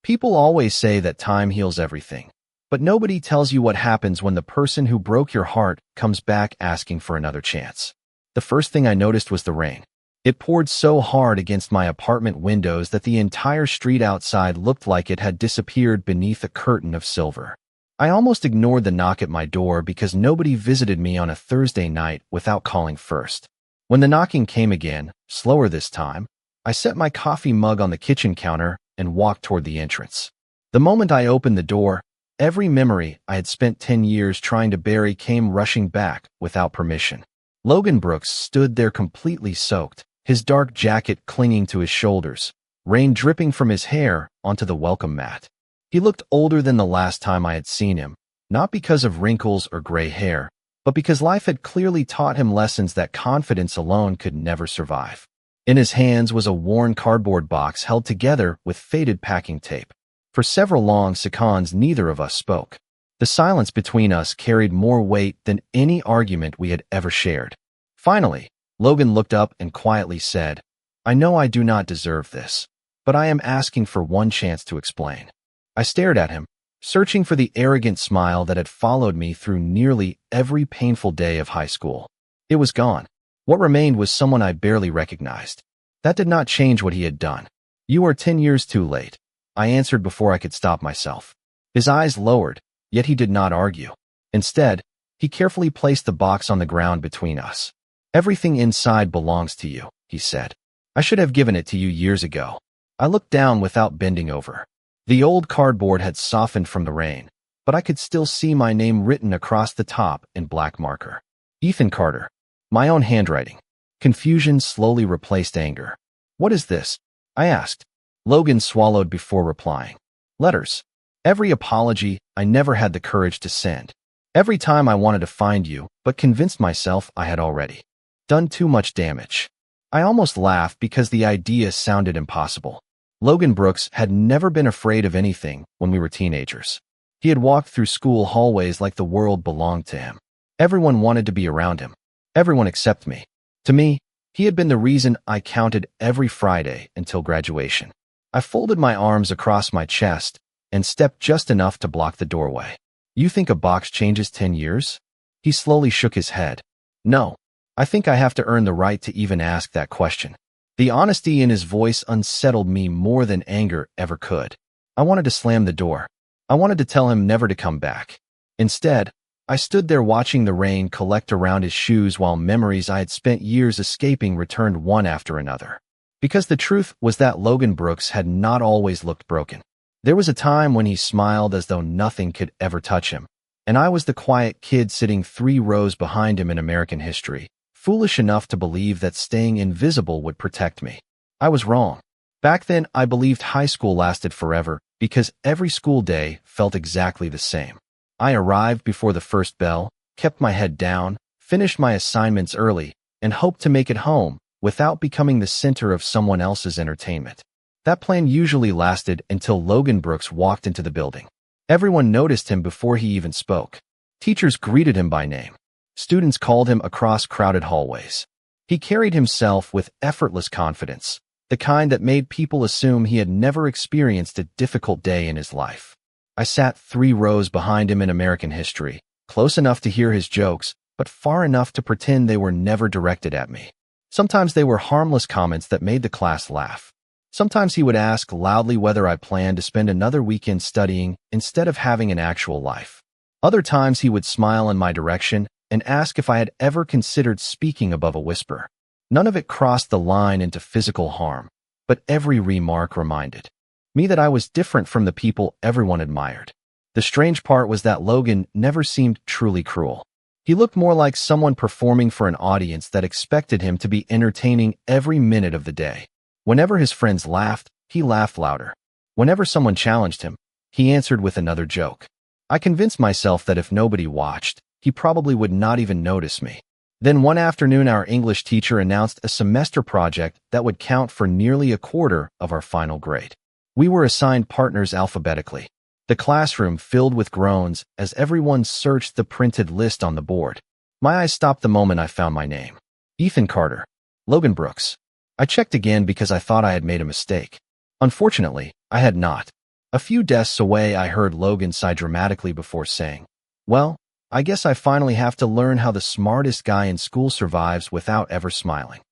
People always say that time heals everything, but nobody tells you what happens when the person who broke your heart comes back asking for another chance. The first thing I noticed was the rain. It poured so hard against my apartment windows that the entire street outside looked like it had disappeared beneath a curtain of silver. I almost ignored the knock at my door because nobody visited me on a Thursday night without calling first. When the knocking came again, slower this time, I set my coffee mug on the kitchen counter and walked toward the entrance. The moment I opened the door, every memory I had spent 10 years trying to bury came rushing back without permission. Logan Brooks stood there completely soaked, his dark jacket clinging to his shoulders, rain dripping from his hair onto the welcome mat. He looked older than the last time I had seen him, not because of wrinkles or gray hair, but because life had clearly taught him lessons that confidence alone could never survive. In his hands was a worn cardboard box held together with faded packing tape. For several long seconds, neither of us spoke. The silence between us carried more weight than any argument we had ever shared. Finally, Logan looked up and quietly said, "I know I do not deserve this, but I am asking for one chance to explain." I stared at him, searching for the arrogant smile that had followed me through nearly every painful day of high school. It was gone. What remained was someone I barely recognized. That did not change what he had done. "You are 10 years too late," I answered before I could stop myself. His eyes lowered, yet he did not argue. Instead, he carefully placed the box on the ground between us. "Everything inside belongs to you," he said. "I should have given it to you years ago." I looked down without bending over. The old cardboard had softened from the rain, but I could still see my name written across the top in black marker. Ethan Carter. My own handwriting. Confusion slowly replaced anger. "What is this?" I asked. Logan swallowed before replying. "Letters. Every apology I never had the courage to send. Every time I wanted to find you, but convinced myself I had already done too much damage." I almost laughed because the idea sounded impossible. Logan Brooks had never been afraid of anything when we were teenagers. He had walked through school hallways like the world belonged to him. Everyone wanted to be around him. Everyone except me. To me, he had been the reason I counted every Friday until graduation. I folded my arms across my chest and stepped just enough to block the doorway. "You think a box changes 10 years? He slowly shook his head. "No. I think I have to earn the right to even ask that question." The honesty in his voice unsettled me more than anger ever could. I wanted to slam the door. I wanted to tell him never to come back. Instead, I stood there watching the rain collect around his shoes while memories I had spent years escaping returned one after another. Because the truth was that Logan Brooks had not always looked broken. There was a time when he smiled as though nothing could ever touch him, and I was the quiet kid sitting 3 rows behind him in American history, foolish enough to believe that staying invisible would protect me. I was wrong. Back then, I believed high school lasted forever because every school day felt exactly the same. I arrived before the first bell, kept my head down, finished my assignments early, and hoped to make it home without becoming the center of someone else's entertainment. That plan usually lasted until Logan Brooks walked into the building. Everyone noticed him before he even spoke. Teachers greeted him by name. Students called him across crowded hallways. He carried himself with effortless confidence, the kind that made people assume he had never experienced a difficult day in his life. I sat 3 rows behind him in American history, close enough to hear his jokes, but far enough to pretend they were never directed at me. Sometimes they were harmless comments that made the class laugh. Sometimes he would ask loudly whether I planned to spend another weekend studying instead of having an actual life. Other times he would smile in my direction and ask if I had ever considered speaking above a whisper. None of it crossed the line into physical harm, but every remark reminded me that I was different from the people everyone admired. The strange part was that Logan never seemed truly cruel. He looked more like someone performing for an audience that expected him to be entertaining every minute of the day. Whenever his friends laughed, he laughed louder. Whenever someone challenged him, he answered with another joke. I convinced myself that if nobody watched, he probably would not even notice me. Then one afternoon, our English teacher announced a semester project that would count for nearly a quarter of our final grade. We were assigned partners alphabetically. The classroom filled with groans as everyone searched the printed list on the board. My eyes stopped the moment I found my name. Ethan Carter. Logan Brooks. I checked again because I thought I had made a mistake. Unfortunately, I had not. A few desks away, I heard Logan sigh dramatically before saying, "Well, I guess I finally have to learn how the smartest guy in school survives without ever smiling."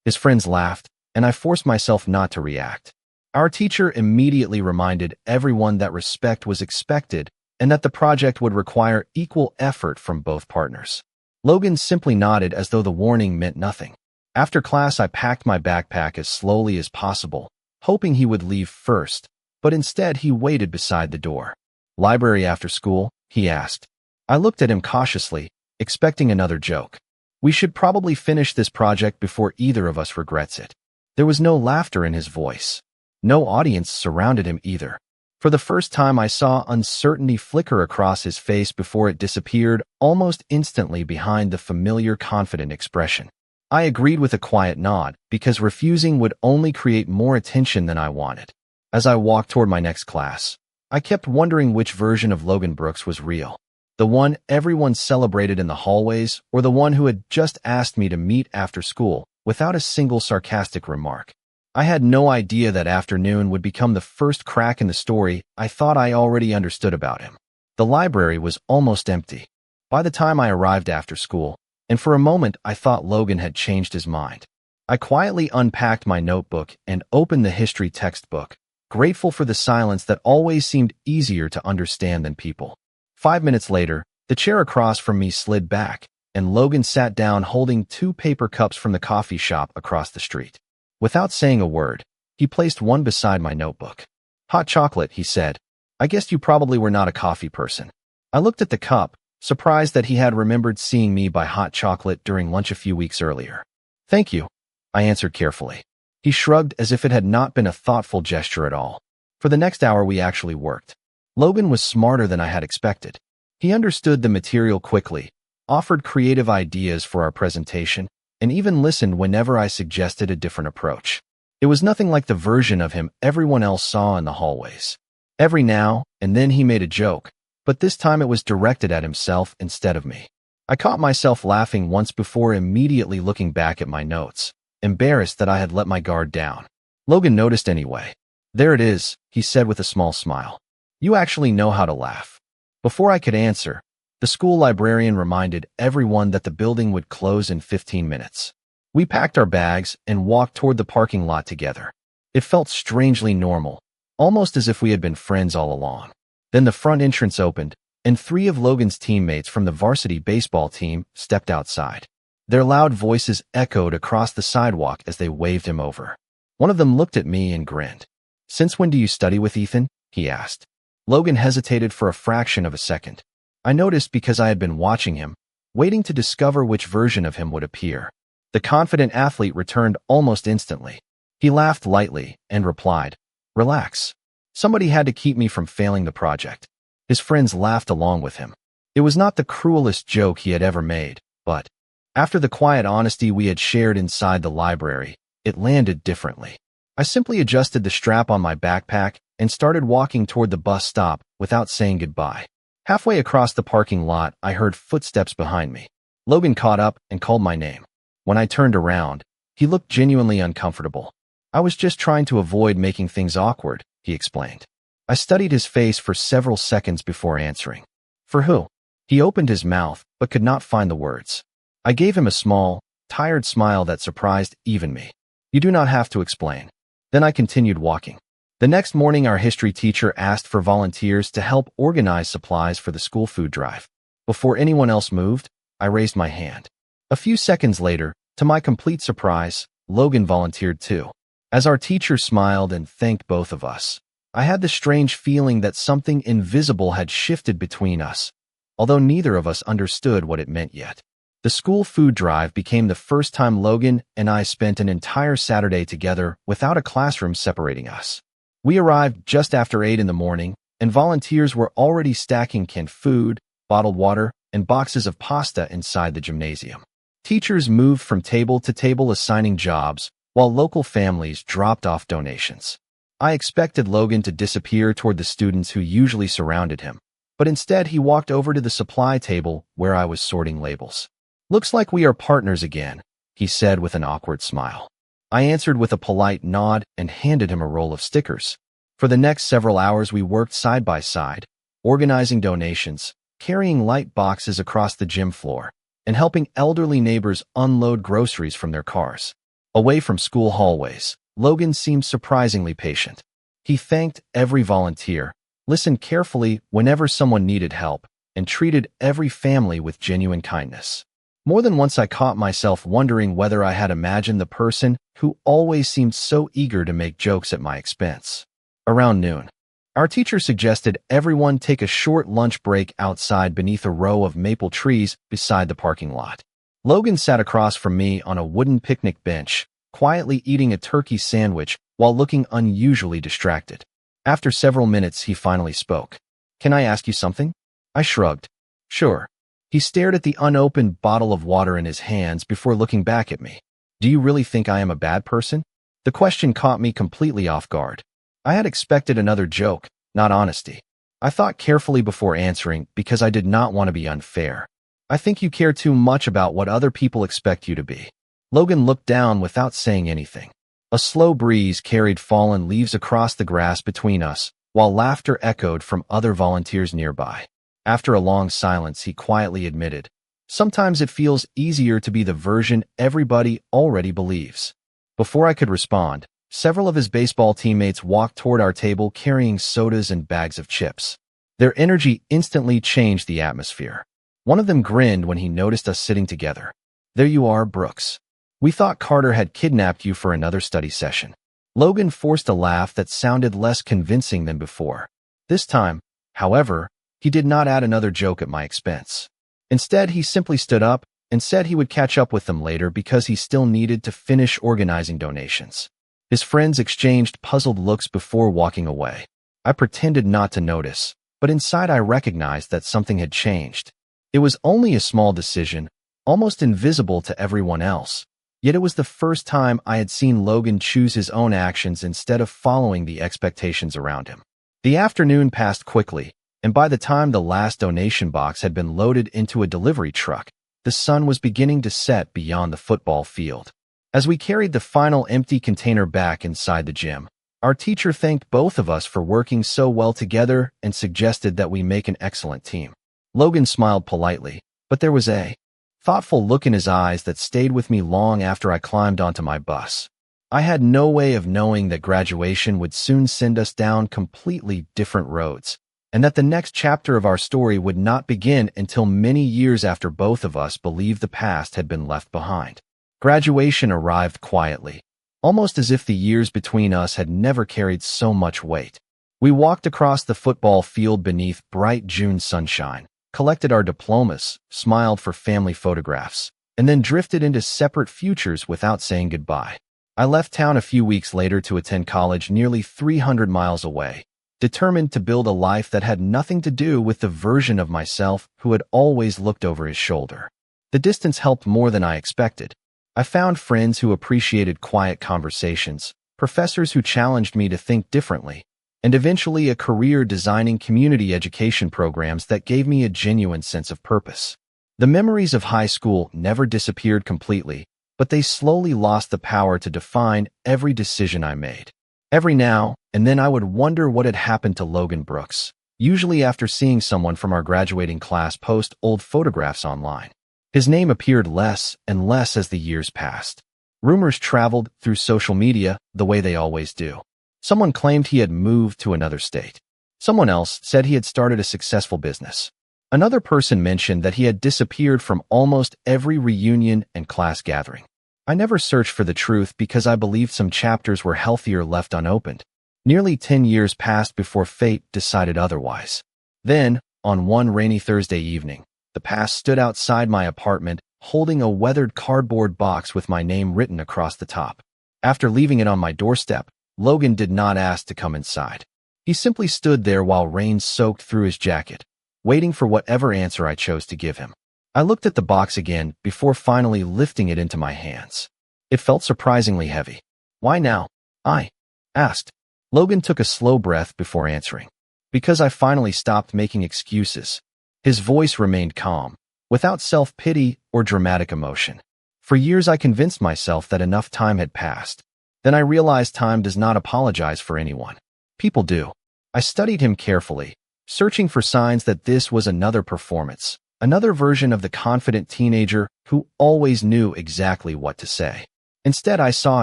His friends laughed, and I forced myself not to react. Our teacher immediately reminded everyone that respect was expected and that the project would require equal effort from both partners. Logan simply nodded as though the warning meant nothing. After class, I packed my backpack as slowly as possible, hoping he would leave first, but instead he waited beside the door. "Library after school?" he asked. I looked at him cautiously, expecting another joke. "We should probably finish this project before either of us regrets it." There was no laughter in his voice. No audience surrounded him either. For the first time, I saw uncertainty flicker across his face before it disappeared almost instantly behind the familiar confident expression. I agreed with a quiet nod, because refusing would only create more attention than I wanted. As I walked toward my next class, I kept wondering which version of Logan Brooks was real. The one everyone celebrated in the hallways, or the one who had just asked me to meet after school without a single sarcastic remark. I had no idea that afternoon would become the first crack in the story I thought I already understood about him. The library was almost empty by the time I arrived after school, and for a moment I thought Logan had changed his mind. I quietly unpacked my notebook and opened the history textbook, grateful for the silence that always seemed easier to understand than people. 5 minutes later, the chair across from me slid back, and Logan sat down holding 2 paper cups from the coffee shop across the street. Without saying a word, he placed one beside my notebook. "Hot chocolate," he said. "I guessed you probably were not a coffee person." I looked at the cup, surprised that he had remembered seeing me buy hot chocolate during lunch a few weeks earlier. "Thank you," I answered carefully. He shrugged as if it had not been a thoughtful gesture at all. For the next hour, we actually worked. Logan was smarter than I had expected. He understood the material quickly, offered creative ideas for our presentation, and even listened whenever I suggested a different approach. It was nothing like the version of him everyone else saw in the hallways. Every now and then he made a joke, but this time it was directed at himself instead of me. I caught myself laughing once before immediately looking back at my notes, embarrassed that I had let my guard down. Logan noticed anyway. "There it is," he said with a small smile. "You actually know how to laugh." Before I could answer, the school librarian reminded everyone that the building would close in 15 minutes. We packed our bags and walked toward the parking lot together. It felt strangely normal, almost as if we had been friends all along. Then the front entrance opened, and 3 of Logan's teammates from the varsity baseball team stepped outside. Their loud voices echoed across the sidewalk as they waved him over. One of them looked at me and grinned. "Since when do you study with Ethan?" he asked. Logan hesitated for a fraction of a second. I noticed because I had been watching him, waiting to discover which version of him would appear. The confident athlete returned almost instantly. He laughed lightly and replied, "Relax. Somebody had to keep me from failing the project." His friends laughed along with him. It was not the cruelest joke he had ever made, but after the quiet honesty we had shared inside the library, it landed differently. I simply adjusted the strap on my backpack and started walking toward the bus stop without saying goodbye. Halfway across the parking lot, I heard footsteps behind me. Logan caught up and called my name. When I turned around, he looked genuinely uncomfortable. "I was just trying to avoid making things awkward," he explained. I studied his face for several seconds before answering. "For who?" He opened his mouth, but could not find the words. I gave him a small, tired smile that surprised even me. "You do not have to explain." Then I continued walking. The next morning, our history teacher asked for volunteers to help organize supplies for the school food drive. Before anyone else moved, I raised my hand. A few seconds later, to my complete surprise, Logan volunteered too. As our teacher smiled and thanked both of us, I had the strange feeling that something invisible had shifted between us, although neither of us understood what it meant yet. The school food drive became the first time Logan and I spent an entire Saturday together without a classroom separating us. We arrived just after 8 in the morning, and volunteers were already stacking canned food, bottled water, and boxes of pasta inside the gymnasium. Teachers moved from table to table assigning jobs, while local families dropped off donations. I expected Logan to disappear toward the students who usually surrounded him, but instead he walked over to the supply table where I was sorting labels. "Looks like we are partners again," he said with an awkward smile. I answered with a polite nod and handed him a roll of stickers. For the next several hours, we worked side by side, organizing donations, carrying light boxes across the gym floor, and helping elderly neighbors unload groceries from their cars. Away from school hallways, Logan seemed surprisingly patient. He thanked every volunteer, listened carefully whenever someone needed help, and treated every family with genuine kindness. More than once I caught myself wondering whether I had imagined the person who always seemed so eager to make jokes at my expense. Around noon, our teacher suggested everyone take a short lunch break outside beneath a row of maple trees beside the parking lot. Logan sat across from me on a wooden picnic bench, quietly eating a turkey sandwich while looking unusually distracted. After several minutes, he finally spoke. "Can I ask you something?" I shrugged. "Sure." He stared at the unopened bottle of water in his hands before looking back at me. "Do you really think I am a bad person?" The question caught me completely off guard. I had expected another joke, not honesty. I thought carefully before answering because I did not want to be unfair. "I think you care too much about what other people expect you to be." Logan looked down without saying anything. A slow breeze carried fallen leaves across the grass between us, while laughter echoed from other volunteers nearby. After a long silence, he quietly admitted, "Sometimes it feels easier to be the version everybody already believes." Before I could respond, several of his baseball teammates walked toward our table carrying sodas and bags of chips. Their energy instantly changed the atmosphere. One of them grinned when he noticed us sitting together. "There you are, Brooks. We thought Carter had kidnapped you for another study session." Logan forced a laugh that sounded less convincing than before. This time, however, he did not add another joke at my expense. Instead, he simply stood up and said he would catch up with them later because he still needed to finish organizing donations. His friends exchanged puzzled looks before walking away. I pretended not to notice, but inside I recognized that something had changed. It was only a small decision, almost invisible to everyone else. Yet it was the first time I had seen Logan choose his own actions instead of following the expectations around him. The afternoon passed quickly, and by the time the last donation box had been loaded into a delivery truck, the sun was beginning to set beyond the football field. As we carried the final empty container back inside the gym, our teacher thanked both of us for working so well together and suggested that we make an excellent team. Logan smiled politely, but there was a thoughtful look in his eyes that stayed with me long after I climbed onto my bus. I had no way of knowing that graduation would soon send us down completely different roads, and that the next chapter of our story would not begin until many years after both of us believed the past had been left behind. Graduation arrived quietly, almost as if the years between us had never carried so much weight. We walked across the football field beneath bright June sunshine, collected our diplomas, smiled for family photographs, and then drifted into separate futures without saying goodbye. I left town a few weeks later to attend college nearly 300 miles away, determined to build a life that had nothing to do with the version of myself who had always looked over his shoulder. The distance helped more than I expected. I found friends who appreciated quiet conversations, professors who challenged me to think differently, and eventually a career designing community education programs that gave me a genuine sense of purpose. The memories of high school never disappeared completely, but they slowly lost the power to define every decision I made. Every now and then I would wonder what had happened to Logan Brooks, usually after seeing someone from our graduating class post old photographs online. His name appeared less and less as the years passed. Rumors traveled through social media the way they always do. Someone claimed he had moved to another state. Someone else said he had started a successful business. Another person mentioned that he had disappeared from almost every reunion and class gathering. I never searched for the truth because I believed some chapters were healthier left unopened. Nearly 10 years passed before fate decided otherwise. Then, on one rainy Thursday evening, the past stood outside my apartment, holding a weathered cardboard box with my name written across the top. After leaving it on my doorstep, Logan did not ask to come inside. He simply stood there while rain soaked through his jacket, waiting for whatever answer I chose to give him. I looked at the box again before finally lifting it into my hands. It felt surprisingly heavy. "Why now?" I asked. Logan took a slow breath before answering. "Because I finally stopped making excuses." His voice remained calm, without self-pity or dramatic emotion. "For years I convinced myself that enough time had passed. Then I realized time does not apologize for anyone. People do. I studied him carefully, searching for signs that this was another performance, another version of the confident teenager who always knew exactly what to say. Instead, I saw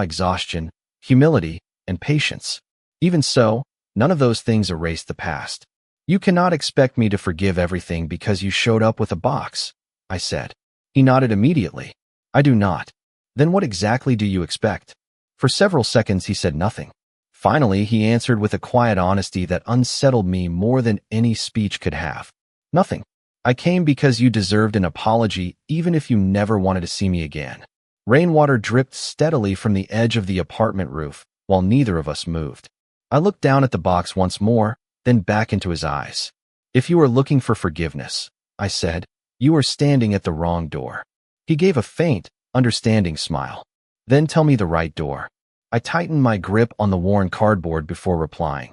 exhaustion, humility, and patience. Even so, none of those things erased the past. You cannot expect me to forgive everything because you showed up with a box, I said. He nodded immediately. I do not. Then what exactly do you expect? For several seconds he said nothing. Finally, he answered with a quiet honesty that unsettled me more than any speech could have. Nothing. I came because you deserved an apology even if you never wanted to see me again. Rainwater dripped steadily from the edge of the apartment roof while neither of us moved. I looked down at the box once more, then back into his eyes. If you are looking for forgiveness, I said, you are standing at the wrong door. He gave a faint, understanding smile. Then tell me the right door. I tightened my grip on the worn cardboard before replying.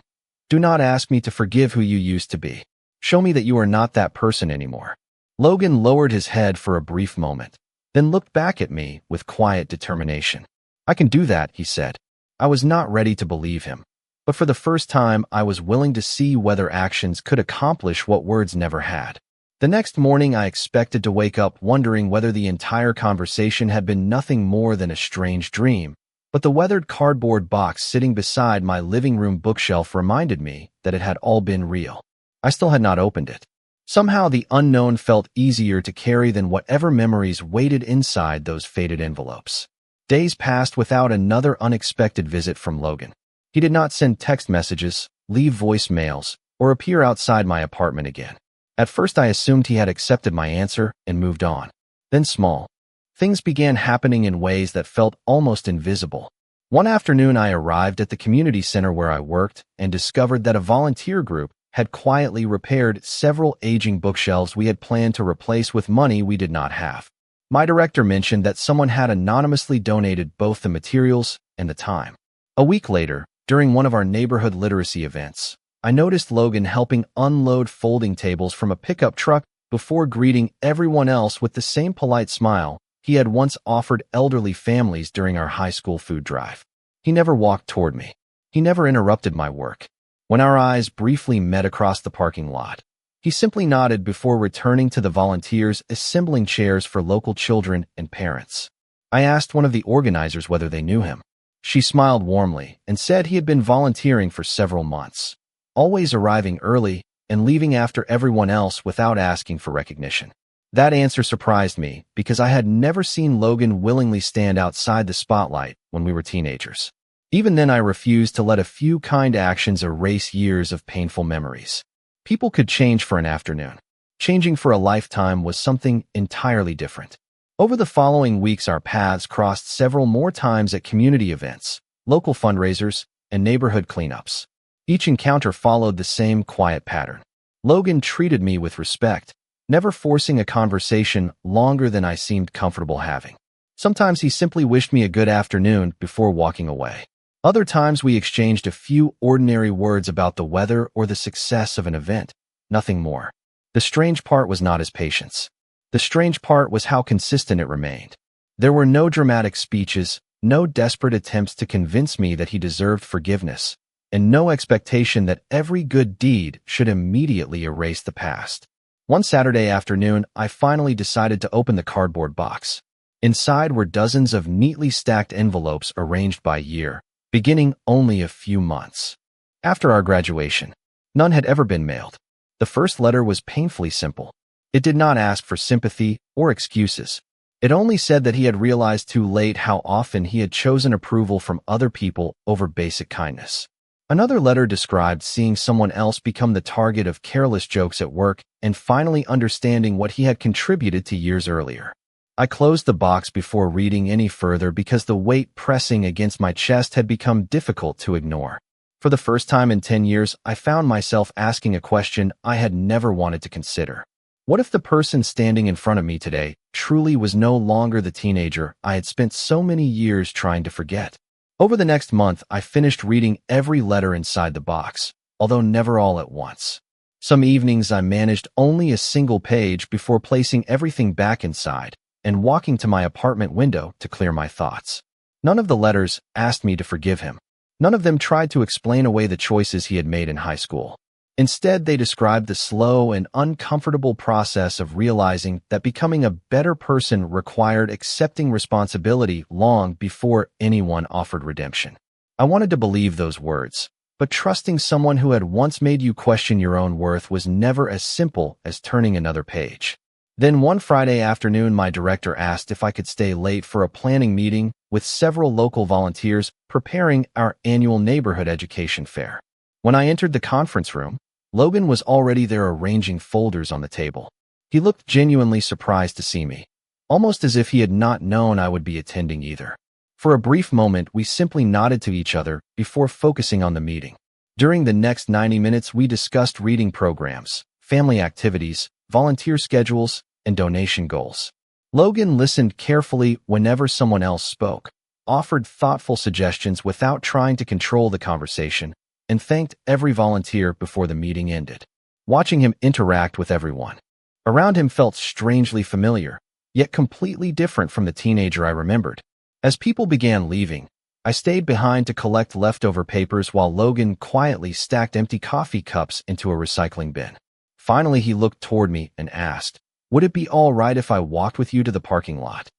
Do not ask me to forgive who you used to be. Show me that you are not that person anymore. Logan lowered his head for a brief moment, then looked back at me with quiet determination. I can do that, he said. I was not ready to believe him, but for the first time I was willing to see whether actions could accomplish what words never had. The next morning I expected to wake up wondering whether the entire conversation had been nothing more than a strange dream, but the weathered cardboard box sitting beside my living room bookshelf reminded me that it had all been real. I still had not opened it. Somehow the unknown felt easier to carry than whatever memories waited inside those faded envelopes. Days passed without another unexpected visit from Logan. He did not send text messages, leave voicemails, or appear outside my apartment again. At first I assumed he had accepted my answer and moved on. Then small things began happening in ways that felt almost invisible. One afternoon I arrived at the community center where I worked and discovered that a volunteer group had quietly repaired several aging bookshelves we had planned to replace with money we did not have. My director mentioned that someone had anonymously donated both the materials and the time. A week later, during one of our neighborhood literacy events, I noticed Logan helping unload folding tables from a pickup truck before greeting everyone else with the same polite smile he had once offered elderly families during our high school food drive. He never walked toward me. He never interrupted my work. When our eyes briefly met across the parking lot, he simply nodded before returning to the volunteers assembling chairs for local children and parents. I asked one of the organizers whether they knew him. She smiled warmly and said he had been volunteering for several months, always arriving early and leaving after everyone else without asking for recognition. That answer surprised me because I had never seen Logan willingly stand outside the spotlight when we were teenagers. Even then, I refused to let a few kind actions erase years of painful memories. People could change for an afternoon. Changing for a lifetime was something entirely different. Over the following weeks, our paths crossed several more times at community events, local fundraisers, and neighborhood cleanups. Each encounter followed the same quiet pattern. Logan treated me with respect, never forcing a conversation longer than I seemed comfortable having. Sometimes he simply wished me a good afternoon before walking away. Other times we exchanged a few ordinary words about the weather or the success of an event, nothing more. The strange part was not his patience. The strange part was how consistent it remained. There were no dramatic speeches, no desperate attempts to convince me that he deserved forgiveness, and no expectation that every good deed should immediately erase the past. One Saturday afternoon, I finally decided to open the cardboard box. Inside were dozens of neatly stacked envelopes arranged by year, beginning only a few months after our graduation. None had ever been mailed. The first letter was painfully simple. It did not ask for sympathy or excuses. It only said that he had realized too late how often he had chosen approval from other people over basic kindness. Another letter described seeing someone else become the target of careless jokes at work and finally understanding what he had contributed to years earlier. I closed the box before reading any further because the weight pressing against my chest had become difficult to ignore. For the first time in 10 years, I found myself asking a question I had never wanted to consider. What if the person standing in front of me today truly was no longer the teenager I had spent so many years trying to forget? Over the next month, I finished reading every letter inside the box, although never all at once. Some evenings I managed only a single page before placing everything back inside and walking to my apartment window to clear my thoughts. None of the letters asked me to forgive him. None of them tried to explain away the choices he had made in high school. Instead, they described the slow and uncomfortable process of realizing that becoming a better person required accepting responsibility long before anyone offered redemption. I wanted to believe those words, but trusting someone who had once made you question your own worth was never as simple as turning another page. Then one Friday afternoon, my director asked if I could stay late for a planning meeting with several local volunteers preparing our annual neighborhood education fair. When I entered the conference room, Logan was already there arranging folders on the table. He looked genuinely surprised to see me, almost as if he had not known I would be attending either. For a brief moment, we simply nodded to each other before focusing on the meeting. During the next 90 minutes, we discussed reading programs, family activities, volunteer schedules, and donation goals. Logan listened carefully whenever someone else spoke, offered thoughtful suggestions without trying to control the conversation, and thanked every volunteer before the meeting ended. Watching him interact with everyone around him felt strangely familiar, yet completely different from the teenager I remembered. As people began leaving, I stayed behind to collect leftover papers while Logan quietly stacked empty coffee cups into a recycling bin. Finally, he looked toward me and asked, "Would it be all right if I walked with you to the parking lot?"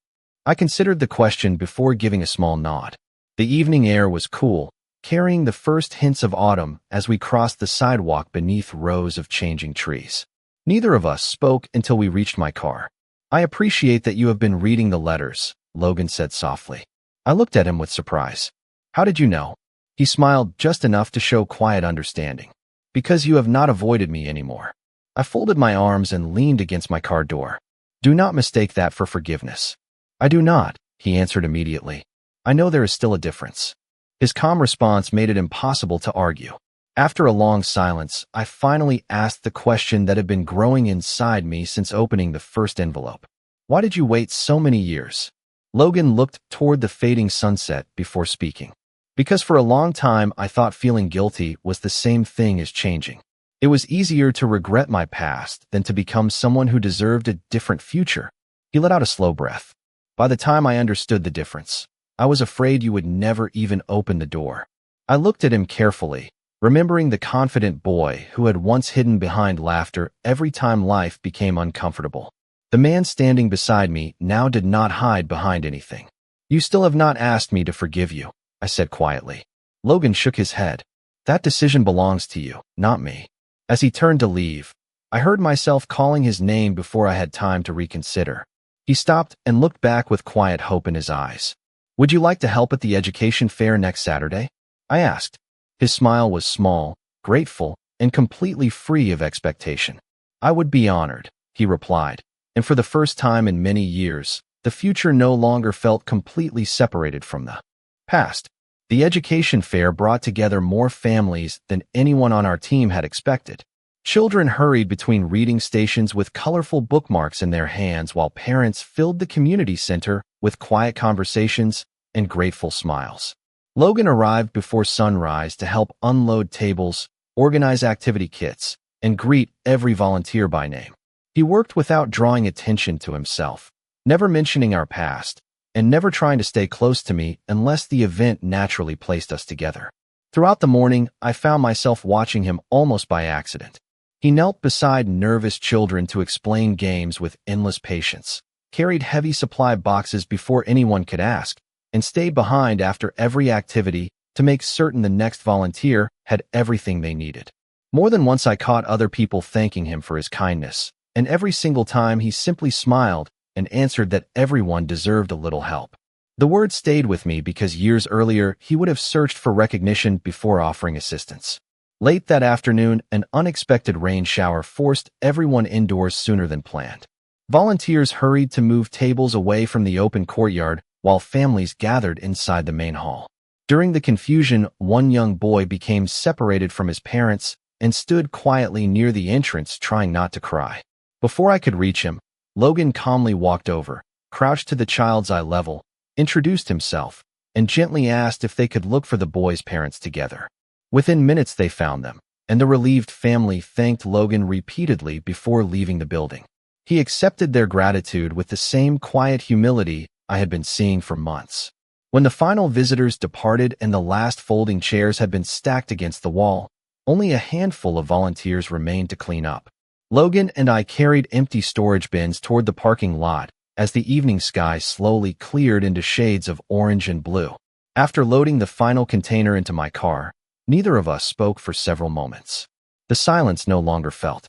I considered the question before giving a small nod. The evening air was cool, carrying the first hints of autumn as we crossed the sidewalk beneath rows of changing trees. Neither of us spoke until we reached my car. "I appreciate that you have been reading the letters," Logan said softly. I looked at him with surprise. "How did you know?" He smiled just enough to show quiet understanding. "Because you have not avoided me anymore." I folded my arms and leaned against my car door. "Do not mistake that for forgiveness." "I do not," he answered immediately. "I know there is still a difference." His calm response made it impossible to argue. After a long silence, I finally asked the question that had been growing inside me since opening the first envelope. "Why did you wait so many years?" Logan looked toward the fading sunset before speaking. "Because for a long time I thought feeling guilty was the same thing as changing. It was easier to regret my past than to become someone who deserved a different future." He let out a slow breath. "By the time I understood the difference, I was afraid you would never even open the door." I looked at him carefully, remembering the confident boy who had once hidden behind laughter every time life became uncomfortable. The man standing beside me now did not hide behind anything. "You still have not asked me to forgive you," I said quietly. Logan shook his head. "That decision belongs to you, not me." As he turned to leave, I heard myself calling his name before I had time to reconsider. He stopped and looked back with quiet hope in his eyes. "Would you like to help at the education fair next Saturday?" I asked. His smile was small, grateful, and completely free of expectation. "I would be honored," he replied, and for the first time in many years, the future no longer felt completely separated from the past. The education fair brought together more families than anyone on our team had expected. Children hurried between reading stations with colorful bookmarks in their hands while parents filled the community center with quiet conversations and grateful smiles. Logan arrived before sunrise to help unload tables, organize activity kits, and greet every volunteer by name. He worked without drawing attention to himself, never mentioning our past, and never trying to stay close to me unless the event naturally placed us together. Throughout the morning, I found myself watching him almost by accident. He knelt beside nervous children to explain games with endless patience, carried heavy supply boxes before anyone could ask, and stayed behind after every activity to make certain the next volunteer had everything they needed. More than once I caught other people thanking him for his kindness, and every single time he simply smiled and answered that everyone deserved a little help. The word stayed with me because years earlier he would have searched for recognition before offering assistance. Late that afternoon, an unexpected rain shower forced everyone indoors sooner than planned. Volunteers hurried to move tables away from the open courtyard while families gathered inside the main hall. During the confusion, one young boy became separated from his parents and stood quietly near the entrance trying not to cry. Before I could reach him, Logan calmly walked over, crouched to the child's eye level, introduced himself, and gently asked if they could look for the boy's parents together. Within minutes they found them, and the relieved family thanked Logan repeatedly before leaving the building. He accepted their gratitude with the same quiet humility I had been seeing for months. When the final visitors departed and the last folding chairs had been stacked against the wall, only a handful of volunteers remained to clean up. Logan and I carried empty storage bins toward the parking lot as the evening sky slowly cleared into shades of orange and blue. After loading the final container into my car, neither of us spoke for several moments. The silence no longer felt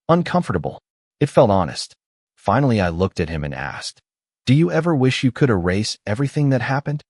uncomfortable. It felt honest. Finally, I looked at him and asked, "Do you ever wish you could erase everything that happened?"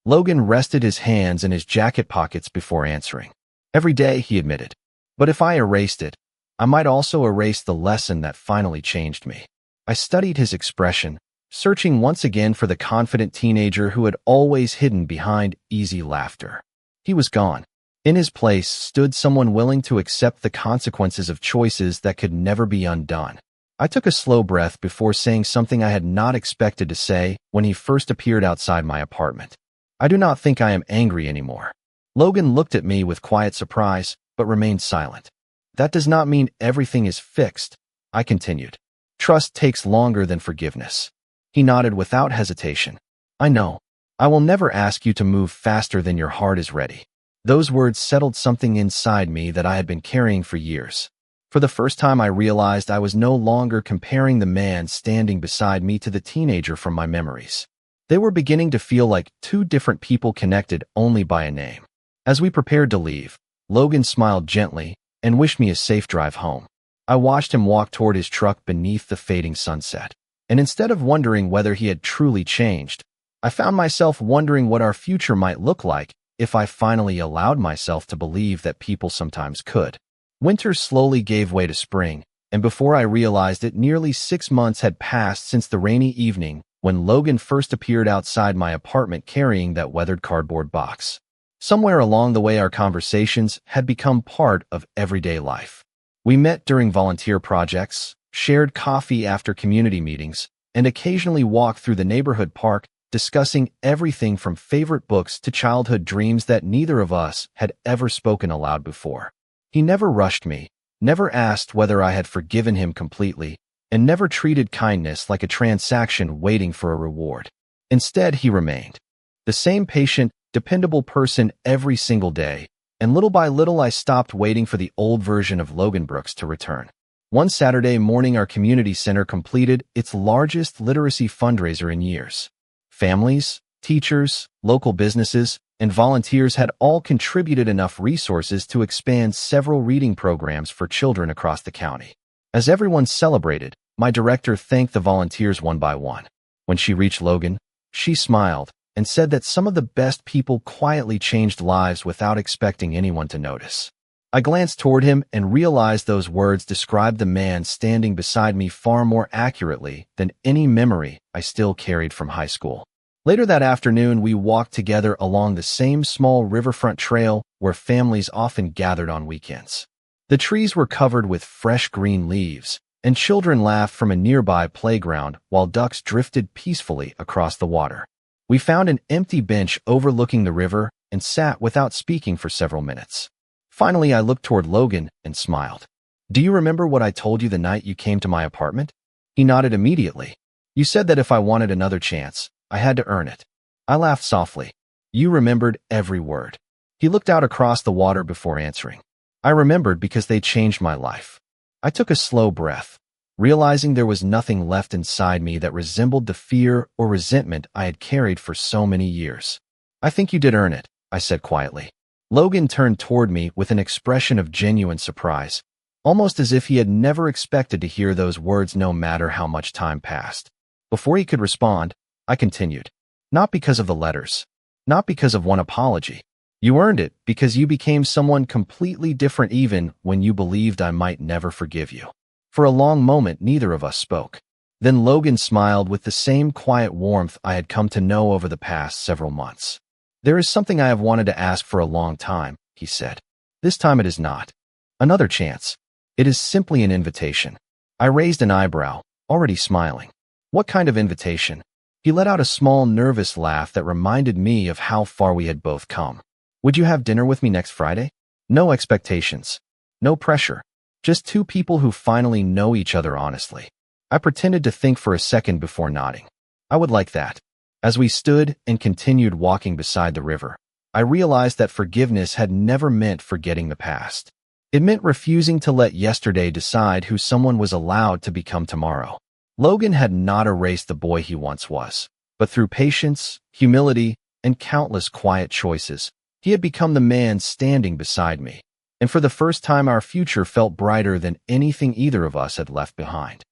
Logan rested his hands in his jacket pockets before answering. "Every day," he admitted. "But if I erased it, I might also erase the lesson that finally changed me." I studied his expression, searching once again for the confident teenager who had always hidden behind easy laughter. He was gone. In his place stood someone willing to accept the consequences of choices that could never be undone. I took a slow breath before saying something I had not expected to say when he first appeared outside my apartment. "I do not think I am angry anymore." Logan looked at me with quiet surprise, but remained silent. "That does not mean everything is fixed," I continued. "Trust takes longer than forgiveness." He nodded without hesitation. "I know. I will never ask you to move faster than your heart is ready." Those words settled something inside me that I had been carrying for years. For the first time, I realized I was no longer comparing the man standing beside me to the teenager from my memories. They were beginning to feel like two different people connected only by a name. As we prepared to leave, Logan smiled gently and wished me a safe drive home. I watched him walk toward his truck beneath the fading sunset. And instead of wondering whether he had truly changed, I found myself wondering what our future might look like if I finally allowed myself to believe that people sometimes could. Winter slowly gave way to spring, and before I realized it, nearly 6 months had passed since the rainy evening when Logan first appeared outside my apartment carrying that weathered cardboard box. Somewhere along the way, our conversations had become part of everyday life. We met during volunteer projects, shared coffee after community meetings, and occasionally walked through the neighborhood park, discussing everything from favorite books to childhood dreams that neither of us had ever spoken aloud before. He never rushed me, never asked whether I had forgiven him completely, and never treated kindness like a transaction waiting for a reward. Instead, he remained the same patient, dependable person every single day, and little by little I stopped waiting for the old version of Logan Brooks to return. One Saturday morning, our community center completed its largest literacy fundraiser in years. Families, teachers, local businesses, and volunteers had all contributed enough resources to expand several reading programs for children across the county. As everyone celebrated, my director thanked the volunteers one by one. When she reached Logan, she smiled and said that some of the best people quietly changed lives without expecting anyone to notice. I glanced toward him and realized those words described the man standing beside me far more accurately than any memory I still carried from high school. Later that afternoon, we walked together along the same small riverfront trail where families often gathered on weekends. The trees were covered with fresh green leaves, and children laughed from a nearby playground while ducks drifted peacefully across the water. We found an empty bench overlooking the river and sat without speaking for several minutes. Finally, I looked toward Logan and smiled. "Do you remember what I told you the night you came to my apartment?" He nodded immediately. "You said that if I wanted another chance, I had to earn it." I laughed softly. "You remembered every word." He looked out across the water before answering. "I remembered because they changed my life." I took a slow breath, realizing there was nothing left inside me that resembled the fear or resentment I had carried for so many years. "I think you did earn it," I said quietly. Logan turned toward me with an expression of genuine surprise, almost as if he had never expected to hear those words no matter how much time passed. Before he could respond, I continued. "Not because of the letters. Not because of one apology. You earned it because you became someone completely different even when you believed I might never forgive you." For a long moment, neither of us spoke. Then Logan smiled with the same quiet warmth I had come to know over the past several months. "There is something I have wanted to ask for a long time," he said. "This time it is not another chance. It is simply an invitation." I raised an eyebrow, already smiling. "What kind of invitation?" He let out a small, nervous laugh that reminded me of how far we had both come. "Would you have dinner with me next Friday? No expectations. No pressure. Just two people who finally know each other honestly." I pretended to think for a second before nodding. "I would like that." As we stood and continued walking beside the river, I realized that forgiveness had never meant forgetting the past. It meant refusing to let yesterday decide who someone was allowed to become tomorrow. Logan had not erased the boy he once was, but through patience, humility, and countless quiet choices, he had become the man standing beside me. And for the first time, our future felt brighter than anything either of us had left behind.